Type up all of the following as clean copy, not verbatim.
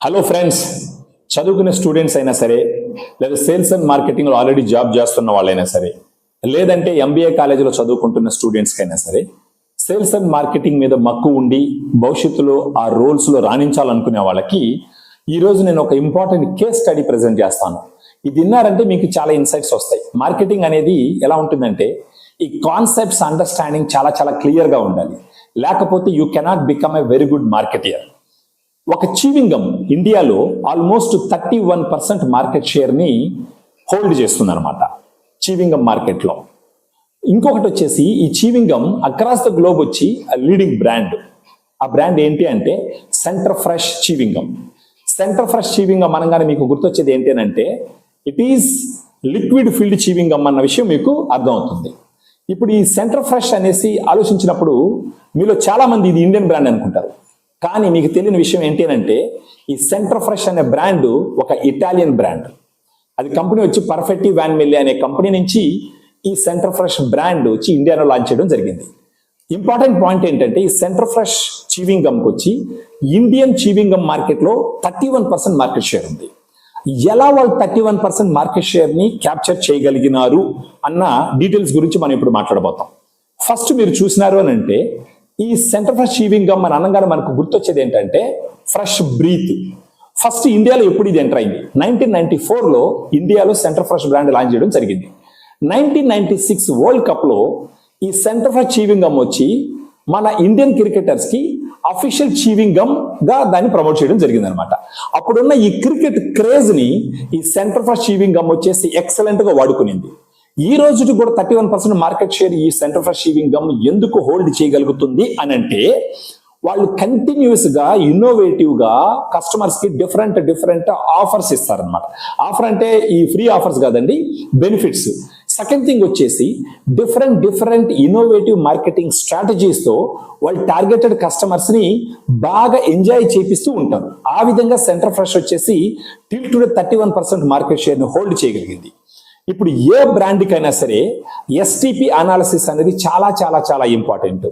Hello friends, చదువుకునే students అయినా సరే, లేదా సేల్స్ అండ్ మార్కెటింగ్లో ఆల్రెడీ జాబ్ చేస్తున్న వాళ్ళైనా సరే, లేదంటే ఎంబీఏ కాలేజీలో చదువుకుంటున్న స్టూడెంట్స్కి అయినా సరే, సేల్స్ అండ్ మార్కెటింగ్ మీద మక్కువ ఉండి భవిష్యత్తులో ఆ రోల్స్లో రాణించాలనుకునే వాళ్ళకి ఈరోజు నేను ఒక ఇంపార్టెంట్ కేస్ స్టడీ ప్రజెంట్ చేస్తాను. ఇది విన్నారంటే మీకు చాలా ఇన్సైట్స్ వస్తాయి. మార్కెటింగ్ అనేది ఎలా ఉంటుందంటే, ఈ కాన్సెప్ట్స్ అండర్స్టాండింగ్ చాలా చాలా క్లియర్గా ఉండాలి. లేకపోతే you cannot become a very good marketer. ఒక చీవింగం ఇండియాలో ఆల్మోస్ట్ 31% మార్కెట్ షేర్ని హోల్డ్ చేస్తుంది అనమాట చీవింగం మార్కెట్లో. ఇంకొకటి వచ్చేసి ఈ చీవింగం అక్రాస్ ద గ్లోబ్ వచ్చి లీడింగ్ బ్రాండ్. ఆ బ్రాండ్ ఏంటి అంటే సెంటర్ ఫ్రెష్ చీవింగం. సెంటర్ ఫ్రెష్ చీవింగం అనగానే మీకు గుర్తొచ్చేది ఏంటి అంటే ఇట్ ఈస్ లిక్విడ్ ఫీల్డ్ చీవింగం అన్న విషయం మీకు అర్థమవుతుంది. ఇప్పుడు ఈ సెంటర్ ఫ్రెష్ అనేసి ఆలోచించినప్పుడు మీలో చాలా మంది ఇది ఇండియన్ బ్రాండ్ అనుకుంటారు. కానీ మీకు తెలియని విషయం ఏంటి అంటే ఈ సెంటర్ ఫ్రెష్ అనే బ్రాండ్ ఒక ఇటాలియన్ బ్రాండ్. అది కంపెనీ వచ్చి పర్ఫెక్టి వ్యాన్ మిల్లే అనే కంపెనీ నుంచి ఈ సెంటర్ ఫ్రెష్ బ్రాండ్ వచ్చి ఇండియాలో లాంచ్ చేయడం జరిగింది. ఇంపార్టెంట్ పాయింట్ ఏంటంటే ఈ సెంటర్ ఫ్రెష్ చీవింగ్ గమ్కి వచ్చి ఇండియన్ చీవింగ్ గమ్ మార్కెట్లో 31% మార్కెట్ షేర్ ఉంది. ఎలా వాళ్ళు 31% మార్కెట్ షేర్ని క్యాప్చర్ చేయగలిగినారు అన్న డీటెయిల్స్ గురించి మనం ఇప్పుడు మాట్లాడబోతాం. ఫస్ట్ మీరు చూసినారు అని అంటే ఈ సెంటర్ ఫ్రెష్ చీవింగ్ గమ్ అని అనగానే మనకు గుర్తొచ్చేది ఏంటంటే ఫ్రెష్ బ్రీత్. ఫస్ట్ ఇండియాలో ఎప్పుడు ఇది ఎంటర్ అయింది? 1994లో ఇండియాలో సెంటర్ ఫ్రెష్ బ్రాండ్ లాంచ్ చేయడం జరిగింది. 1996 వరల్డ్ కప్లో ఈ సెంటర్ ఫ్రెష్ చీవింగ్ గమ్ వచ్చి మన ఇండియన్ క్రికెటర్స్కి అఫీషియల్ చీవింగ్ గమ్ గా దాన్ని ప్రమోట్ చేయడం జరిగింది అనమాట. అప్పుడున్న ఈ క్రికెట్ క్రేజ్ని ఈ సెంటర్ ఫ్రెష్ చీవింగ్ గమ్ వచ్చేసి ఎక్సలెంట్గా వాడుకునింది. ఈ రోజుకి కూడా 31% మార్కెట్ షేర్ ఈ సెంటర్ ఫ్రెష్ చీవింగ్ గమ్ ఎందుకు హోల్డ్ చేయగలుగుతుంది అని అంటే వాళ్ళు కంటిన్యూస్ గా ఇన్నోవేటివ్ గా కస్టమర్స్ కి డిఫరెంట్ ఆఫర్స్ ఇస్తారనమాట. ఆఫర్ అంటే ఈ ఫ్రీ ఆఫర్స్ కాదండి, బెనిఫిట్స్. సెకండ్ థింగ్ వచ్చేసి డిఫరెంట్ ఇన్నోవేటివ్ మార్కెటింగ్ స్ట్రాటజీస్ తో వాళ్ళు టార్గెటెడ్ కస్టమర్స్ ని బాగా ఎంజాయ్ చేపిస్తూ ఉంటారు. ఆ విధంగా సెంటర్ ఫ్రెష్ వచ్చేసి టిల్ టుడే 31% మార్కెట్ షేర్ ని హోల్డ్ చేయగలిగింది. ఇప్పుడు ఏ బ్రాండ్కి అయినా సరే ఎస్టిపి అనాలిసిస్ అనేది చాలా చాలా చాలా ఇంపార్టెంట్.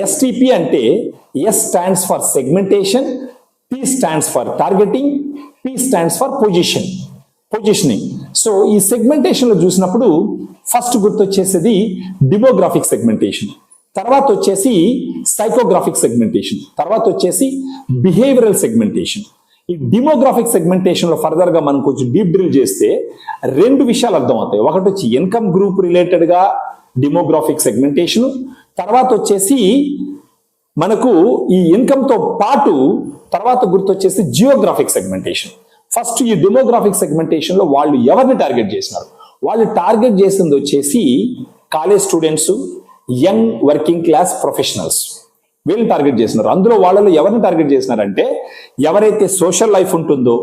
ఎస్టిపి అంటే yes stands for segmentation, P stands for targeting, P stands for positioning. So ఈ సెగ్మెంటేషన్ లో చూసినప్పుడు ఫస్ట్ గుర్తొచ్చేసేది డిమోగ్రాఫిక్ సెగ్మెంటేషన్, తర్వాత వచ్చేసి సైకోగ్రాఫిక్ సెగ్మెంటేషన్, తర్వాత వచ్చేసి బిహేవియరల్ సెగ్మెంటేషన్. ఈ డిమోగ్రాఫిక్ సెగ్మెంటేషన్ లో ఫర్దర్ గా మనం కొంచెం డీప్ డ్రిల్ చేస్తే రెండు విషయాలు అర్థం అవుతాయి. ఒకటి వచ్చి ఇన్కమ్ గ్రూప్ రిలేటెడ్ గా డిమోగ్రాఫిక్ సెగ్మెంటేషన్, తర్వాత వచ్చేసి మనకు ఈ ఇన్కమ్ తో పాటు తర్వాత గుర్తొచ్చేసి జియోగ్రాఫిక్ సెగ్మెంటేషన్. ఫస్ట్ ఈ డెమోగ్రాఫిక్ సెగ్మెంటేషన్ లో వాళ్ళు ఎవరిని టార్గెట్ చేసినారు? వాళ్ళు టార్గెట్ చేసింది వచ్చేసి college students, young working class professionals, వీళ్ళని టార్గెట్ చేసినారు. అందులో వాళ్ళలో ఎవరిని టార్గెట్ చేసినారంటే ఎవరైతే సోషల్ లైఫ్ ఉంటుందో,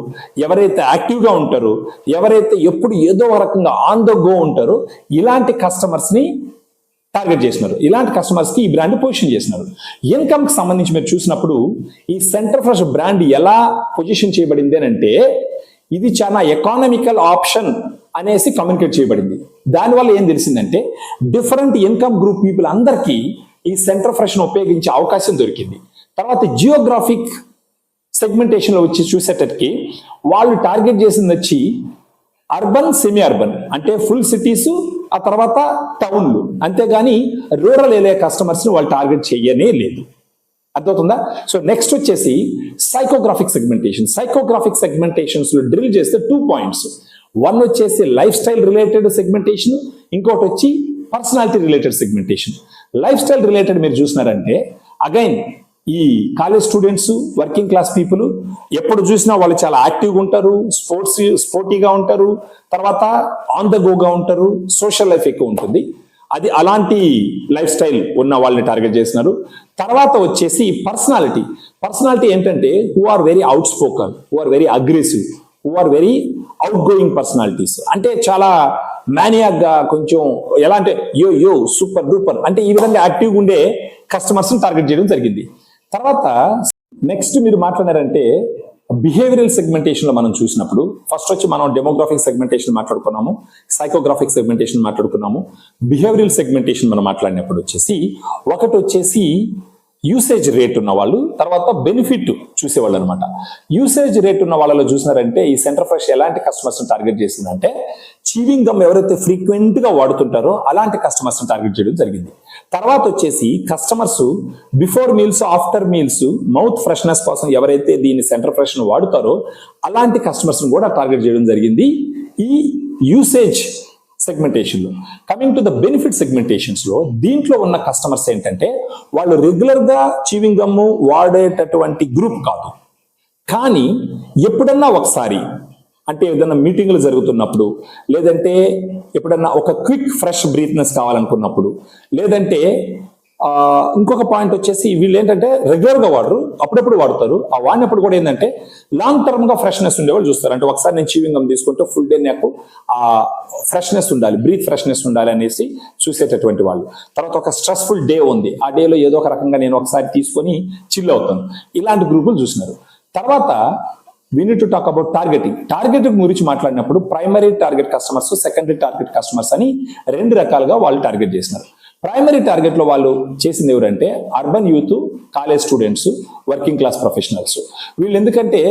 ఎవరైతే యాక్టివ్గా ఉంటారో, ఎవరైతే ఎప్పుడు ఏదో రకంగా ఆన్ ద గో ఉంటారో ఇలాంటి కస్టమర్స్ని టార్గెట్ చేసినారు. ఇలాంటి కస్టమర్స్కి ఈ బ్రాండ్ పొజిషన్ చేసినారు. ఇన్కమ్కి సంబంధించి మీరు చూసినప్పుడు ఈ సెంటర్ ఫ్రెష్ బ్రాండ్ ఎలా పొజిషన్ చేయబడింది అని అంటే ఇది చాలా ఎకానమికల్ ఆప్షన్ అనేసి కమ్యూనికేట్ చేయబడింది. దానివల్ల ఏం తెలిసిందంటే డిఫరెంట్ ఇన్కమ్ గ్రూప్ పీపుల్ అందరికీ ఈ సెంటర్ ఫ్రెష్ ను ఉపయోగించే అవకాశం దొరికింది. తర్వాత జియోగ్రాఫిక్ సెగ్మెంటేషన్ లో వచ్చి చూసేటట్టుకి వాళ్ళు టార్గెట్ చేసింది వచ్చి అర్బన్, సెమీ అర్బన్ అంటే ఫుల్ సిటీస్, ఆ తర్వాత టౌన్లు, అంతేగాని రూరల్ ఏరియా కస్టమర్స్ ని వాళ్ళు టార్గెట్ చేయనే లేదు. అర్థమవుతుందా? సో నెక్స్ట్ వచ్చేసి సైకోగ్రాఫిక్ సెగ్మెంటేషన్. సైకోగ్రాఫిక్ సెగ్మెంటేషన్స్ లో డ్రిల్ చేస్తే 2 పాయింట్స్. వన్ వచ్చేసి లైఫ్ స్టైల్ రిలేటెడ్ సెగ్మెంటేషన్, ఇంకోటి వచ్చి personality related segmentation. Life style related మీరు చూసినారంటే అగైన్ ఈ college students, working class people ఎప్పుడు చూసినా వాళ్ళు చాలా యాక్టివ్గా ఉంటారు, స్పోర్టీగా ఉంటారు, తర్వాత ఆన్ ద గోగా ఉంటారు, సోషల్ లైఫ్ ఎక్కువ ఉంటుంది. అది అలాంటి లైఫ్ స్టైల్ ఉన్న వాళ్ళని టార్గెట్ చేసినారు. తర్వాత వచ్చేసి పర్సనాలిటీ ఏంటంటే who are very outspoken, who are very aggressive, who are very outgoing personalities. అంటే చాలా మ్యానియాక్ గా కొంచెం ఎలా అంటే యో సూపర్ డూపర్ అంటే ఈ విధంగా యాక్టివ్గా ఉండే కస్టమర్స్ ని టార్గెట్ చేయడం జరిగింది. తర్వాత నెక్స్ట్ మీరు మాట్లాడారంటే బిహేవియరల్ సెగ్మెంటేషన్ లో మనం చూసినప్పుడు ఫస్ట్ వచ్చి మనం డెమోగ్రాఫిక్ సెగ్మెంటేషన్ మాట్లాడుకున్నాము, సైకోగ్రాఫిక్ సెగ్మెంటేషన్ మాట్లాడుకున్నాము. బిహేవియరల్ సెగ్మెంటేషన్ మనం మాట్లాడినప్పుడు వచ్చేసి ఒకటి వచ్చేసి యూసేజ్ రేట్ ఉన్న వాళ్ళు, తర్వాత బెనిఫిట్ చూసేవాళ్ళు అనమాట. యూసేజ్ రేట్ ఉన్న వాళ్ళలో చూసినారంటే ఈ సెంటర్ ఫ్రెష్ ఎలాంటి కస్టమర్స్ టార్గెట్ చేసిందంటే చీవింగ్ గమ్ ఎవరైతే ఫ్రీక్వెంట్ గా వాడుతుంటారో అలాంటి కస్టమర్స్ టార్గెట్ చేయడం జరిగింది. తర్వాత వచ్చేసి customers before meals, after meals mouth freshness కోసం ఎవరైతే దీన్ని సెంటర్ ఫ్రెష్ ను వాడుతారో అలాంటి కస్టమర్స్ కూడా టార్గెట్ చేయడం జరిగింది ఈ యూసేజ్ సెగ్మెంటేషన్ లో. కమింగ్ టు ద బెనిఫిట్ సెగ్మెంటేషన్స్ లో దీంట్లో ఉన్న కస్టమర్స్ ఏంటంటే వాళ్ళు రెగ్యులర్ గా చీవింగ్ గమ్ వాడేటటువంటి గ్రూప్ కాదు, కానీ ఎప్పుడన్నా ఒకసారి అంటే ఏదైనా మీటింగ్లు జరుగుతున్నప్పుడు, లేదంటే ఎప్పుడన్నా ఒక క్విక్ ఫ్రెష్ బ్రీత్నెస్ కావాలనుకున్నప్పుడు, లేదంటే ఇంకొక పాయింట్ వచ్చేసి వీళ్ళు ఏంటంటే రెగ్యులర్ గా వాడరు, అప్పుడప్పుడు వాడతారు. ఆ వాడినప్పుడు కూడా ఏంటంటే లాంగ్ టర్మ్ గా ఫ్రెష్నెస్ ఉండేవాళ్ళు చూస్తారు. అంటే ఒకసారి నేను చీవింగ్ గమ్ తీసుకుంటే ఫుల్ డే నాకు ఆ ఫ్రెష్నెస్ ఉండాలి, బ్రీత్ ఫ్రెష్నెస్ ఉండాలి అనేసి చూసేటటువంటి వాళ్ళు. తర్వాత ఒక స్ట్రెస్ఫుల్ డే ఉంది, ఆ డేలో ఏదో ఒక రకంగా నేను ఒకసారి తీసుకొని చిల్ అవుతాను, ఇలాంటి గ్రూపులు చూసినారు. తర్వాత we need to talk about targeting గురించి మాట్లాడినప్పుడు primary target customers, secondary target customers అని రెండు రకాలుగా వాళ్ళు టార్గెట్ చేసినారు. ప్రైమరీ టార్గెట్ లో వాళ్ళు చేసింది ఎవరంటే urban youth, college students, working class professionals. వీళ్ళు ఎందుకంటే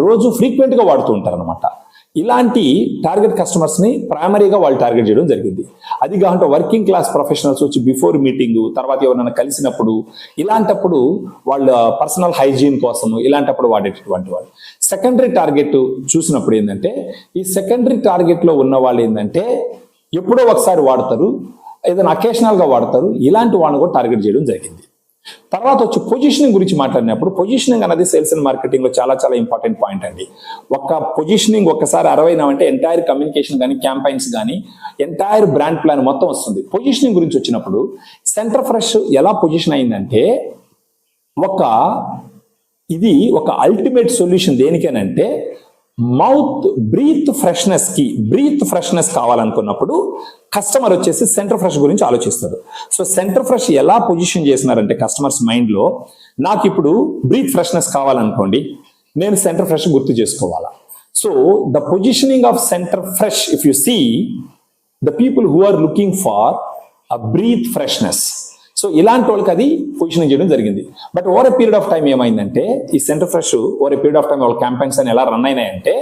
రోజు ఫ్రీక్వెంట్ గా వాడుతూ ఉంటారు అనమాట. ఇలాంటి టార్గెట్ కస్టమర్స్ ని ప్రైమరీగా వాళ్ళు టార్గెట్ చేయడం జరిగింది. అది కాకుండా వర్కింగ్ క్లాస్ ప్రొఫెషనల్స్ వచ్చి బిఫోర్ మీటింగ్, తర్వాత ఎవరైనా కలిసినప్పుడు, ఇలాంటప్పుడు వాళ్ళ పర్సనల్ హైజీన్ కోసము ఇలాంటప్పుడు వాడేటటువంటి వాళ్ళు. సెకండరీ టార్గెట్ చూసినప్పుడు ఏంటంటే ఈ సెకండరీ టార్గెట్ లో ఉన్న వాళ్ళు ఏంటంటే ఎప్పుడో ఒకసారి వాడతారు, ఏదైనా అకేషనల్ గా వాడతారు, ఇలాంటి వాళ్ళని కూడా టార్గెట్ చేయడం జరిగింది. తర్వాత వచ్చి పొజిషనింగ్ గురించి మాట్లాడినప్పుడు పొజిషనింగ్ అనేది సేల్స్ అండ్ మార్కెటింగ్ లో చాలా చాలా ఇంపార్టెంట్ పాయింట్ అండి. ఒక పొజిషనింగ్ ఒక్కసారి 60 అంటే ఎంటైర్ కమ్యూనికేషన్ కానీ, క్యాంపైన్స్ కానీ, ఎంటైర్ బ్రాండ్ ప్లాన్ మొత్తం వస్తుంది. పొజిషనింగ్ గురించి వచ్చినప్పుడు సెంటర్ ఫ్రెష్ ఎలా పొజిషన్ అయిందంటే ఇది ఒక అల్టిమేట్ సొల్యూషన్ దేనికేనంటే మౌత్ బ్రీత్ ఫ్రెష్నెస్ కావాలనుకున్నప్పుడు కస్టమర్ వచ్చేసి సెంటర్ ఫ్రెష్ గురించి ఆలోచిస్తారు. సో సెంటర్ ఫ్రెష్ ఎలా పొజిషన్ చేసినారంటే కస్టమర్స్ మైండ్ లో, నాకు ఇప్పుడు బ్రీత్ ఫ్రెష్నెస్ కావాలనుకోండి, నేను సెంటర్ ఫ్రెష్ గుర్తు చేసుకోవాలా. So the positioning of Center Fresh, if you see the people who are looking for a breath freshness, so ఇలాంటి వాళ్ళకి అది పొజిషనింగ్ చేయడం జరిగింది. But over a period of time ఏమైందంటే ఈ Center Fresh over a period of time వాళ్ళ campaigns అని ఎలా రన్ అయినాయంటే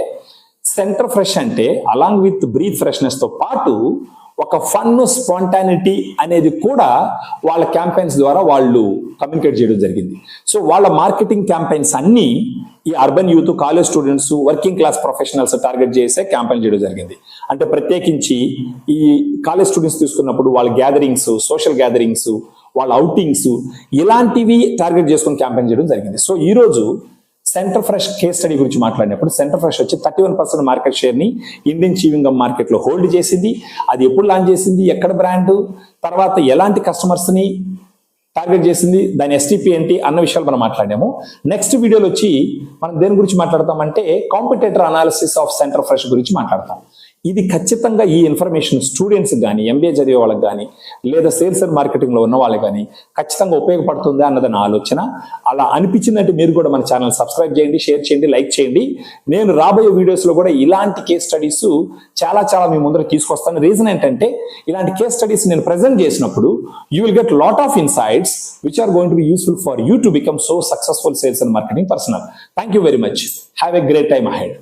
సెంటర్ ఫ్రెష్ అంటే అలాంగ్ విత్ బ్రీత్ ఫ్రెష్నెస్ తో పాటు ఒక ఫన్, స్పాంటానిటీ అనేది కూడా వాళ్ళ క్యాంపెయిన్స్ ద్వారా వాళ్ళు కమ్యూనికేట్ చేయడం జరిగింది. సో వాళ్ళ మార్కెటింగ్ క్యాంపెయిన్స్ అన్ని ఈ urban youth, college students, working class professionals target చేసే క్యాంపెయిన్ చేయడం జరిగింది. అంటే ప్రత్యేకించి ఈ కాలేజ్ స్టూడెంట్స్ తీసుకున్నప్పుడు వాళ్ళ గ్యాదరింగ్స్, సోషల్ గ్యాదరింగ్స్, వాళ్ళ అవుటింగ్స్, ఇలాంటివి టార్గెట్ చేసుకుని క్యాంపెయిన్ చేయడం జరిగింది. సో ఈ రోజు సెంటర్ ఫ్రెష్ కేస్ స్టడీ గురించి మాట్లాడినప్పుడు సెంటర్ ఫ్రెష్ వచ్చి 31% మార్కెట్ షేర్ ని ఇండియన్ చీవింగ్ గమ్ మార్కెట్ లో హోల్డ్ చేసింది. అది ఎప్పుడు లాంచ్ చేసింది, ఎక్కడ బ్రాండ్, తర్వాత ఎలాంటి కస్టమర్స్ ని టార్గెట్ చేసింది, దాని ఎస్టీపీ ఏంటి అన్న విషయాలు మనం మాట్లాడాము. నెక్స్ట్ వీడియోలో వచ్చి మనం దేని గురించి మాట్లాడతామంటే competitor analysis of Center Fresh గురించి మాట్లాడతాం. ఇది ఖచ్చితంగా ఈ ఇన్ఫర్మేషన్ స్టూడెంట్స్ కానీ, ఎంబీఏ చదివే వాళ్ళకి కానీ, లేదా సేల్స్ అండ్ మార్కెటింగ్ లో ఉన్న వాళ్ళకి కానీ ఖచ్చితంగా ఉపయోగపడుతుందా అన్నది నా ఆలోచన. అలా అనిపించిందంటే మీరు కూడా మన ఛానల్ సబ్స్క్రైబ్ చేయండి, షేర్ చేయండి, లైక్ చేయండి. నేను రాబోయే వీడియోస్ లో కూడా ఇలాంటి కేస్ స్టడీస్ చాలా చాలా మీ ముందర తీసుకొస్తాను. రీజన్ ఏంటంటే ఇలాంటి కేస్ స్టడీస్ నేను ప్రెజెంట్ చేసినప్పుడు you will get lot of insights which are going to be useful for you to become so successful sales and marketing personal. Thank you very much. Have a great time ahead.